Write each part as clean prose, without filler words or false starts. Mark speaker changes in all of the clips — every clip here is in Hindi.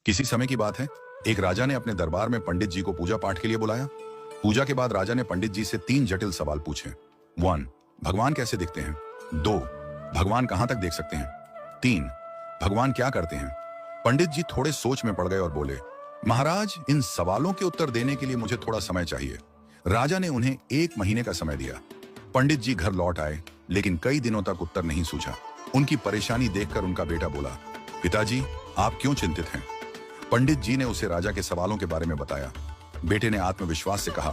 Speaker 1: किसी समय की बात है, एक राजा ने अपने दरबार में पंडित जी को पूजा पाठ के लिए बुलाया। पूजा के बाद राजा ने पंडित जी से 3 जटिल सवाल पूछे। 1. भगवान कैसे दिखते हैं? 2. भगवान कहां तक देख सकते हैं? 3. भगवान क्या करते हैं? पंडित जी थोड़े सोच में पड़ गए और बोले, महाराज, इन सवालों के उत्तर देने के लिए मुझे थोड़ा समय चाहिए। राजा ने उन्हें 1 महीने का समय दिया। पंडित जी घर लौट आए, लेकिन कई दिनों तक उत्तर नहीं सूझा। उनकी परेशानी देखकर उनका बेटा बोला, पिताजी, आप क्यों चिंतित हैं? पंडित जी ने उसे राजा के सवालों के बारे में बताया। बेटे ने आत्मविश्वास से कहा,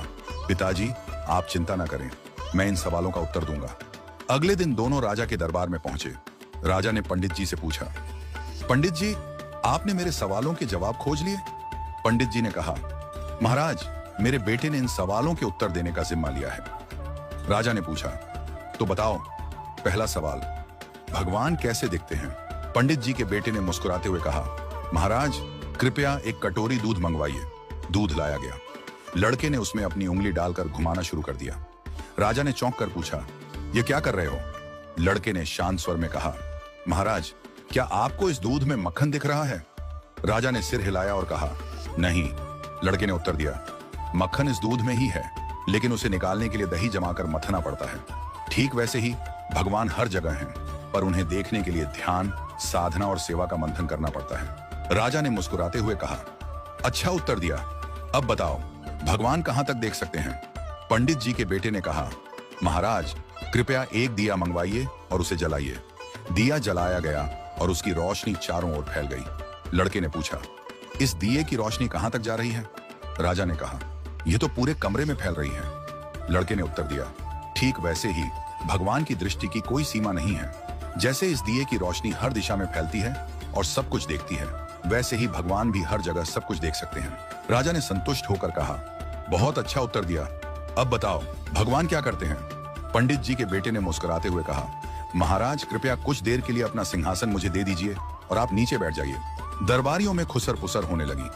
Speaker 1: पिताजी, आप चिंता न करें, मैं इन सवालों का उत्तर दूंगा। अगले दिन दोनों राजा के दरबार में पहुंचे। राजा ने पंडित जी से पूछा, पंडित जी, आपने मेरे सवालों के जवाब खोज लिए? पंडित जी ने कहा, महाराज, मेरे बेटे ने इन सवालों के उत्तर देने का जिम्मा लिया है। राजा ने पूछा, तो बताओ, पहला सवाल, भगवान कैसे दिखते हैं? पंडित जी के बेटे ने मुस्कुराते हुए कहा, महाराज, कृपया एक कटोरी दूध मंगवाइए। दूध लाया गया। लड़के ने उसमें अपनी उंगली डालकर घुमाना शुरू कर दिया। राजा ने चौंक कर पूछा, यह क्या कर रहे हो? लड़के ने शांत स्वर में कहा, महाराज, क्या आपको इस दूध में मक्खन दिख रहा है? राजा ने सिर हिलाया और कहा, नहीं। लड़के ने उत्तर दिया, मक्खन इस दूध में ही है, लेकिन उसे निकालने के लिए दही जमाकर मथना पड़ता है। ठीक वैसे ही भगवान हर जगह हैं, पर उन्हें देखने के लिए ध्यान, साधना और सेवा का मंथन करना पड़ता है। राजा ने मुस्कुराते हुए कहा, अच्छा उत्तर दिया। अब बताओ, भगवान कहां तक देख सकते हैं? पंडित जी के बेटे ने कहा, महाराज, कृपया एक दिया मंगवाइए और उसे जलाइए। दिया जलाया गया और उसकी रोशनी चारों ओर फैल गई। लड़के ने पूछा, इस दिए की रोशनी कहां तक जा रही है? राजा ने कहा, यह तो पूरे कमरे में फैल रही है। लड़के ने उत्तर दिया, ठीक वैसे ही भगवान की दृष्टि की कोई सीमा नहीं है। जैसे इस दिए की रोशनी हर दिशा में फैलती है और सब कुछ देखती है, वैसे ही भगवान भी हर जगह सब कुछ देख सकते हैं। राजा ने संतुष्ट होकर कहा, बहुत अच्छा उत्तर दिया। अब बताओ, भगवान क्या करते हैं? पंडित जी के बेटे ने मुस्कुराते हुए कहा, महाराज, कृपया कुछ देर के लिए अपना सिंहासन मुझे दे दीजिए और आप नीचे बैठ जाइए। दरबारियों में खुसर पुसर होने लगी,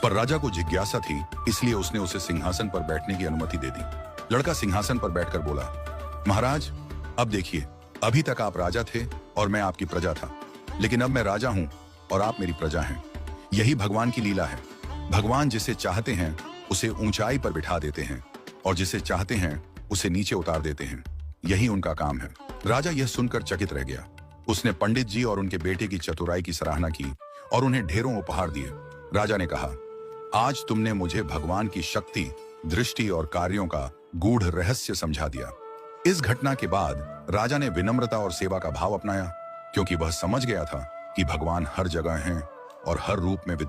Speaker 1: पर राजा को जिज्ञासा थी, इसलिए उसने उसे सिंहासन पर बैठने की अनुमति दे दी। लड़का सिंहासन पर बैठकर बोला, महाराज, अब देखिए, अभी तक आप राजा थे और मैं आपकी प्रजा था, लेकिन अब मैं राजा हूं और आप मेरी प्रजा हैं। यही भगवान की लीला है। भगवान जिसे चाहते हैं उसे ऊंचाई पर बिठा देते हैं और जिसे चाहते हैं उसे नीचे उतार देते हैं। यही उनका काम है। राजा यह सुनकर चकित रह गया। उसने पंडित जी और उनके बेटे की चतुराई की सराहना की और उन्हें ढेरों उपहार दिए। राजा ने कहा, आज तुमने मुझे भगवान की शक्ति, दृष्टि और कार्यों का गूढ़ रहस्य समझा दिया। इस घटना के बाद राजा ने विनम्रता और सेवा का भाव अपनाया, क्योंकि वह समझ गया था कि भगवान हर जगह हैं और हर रूप में विद्यमान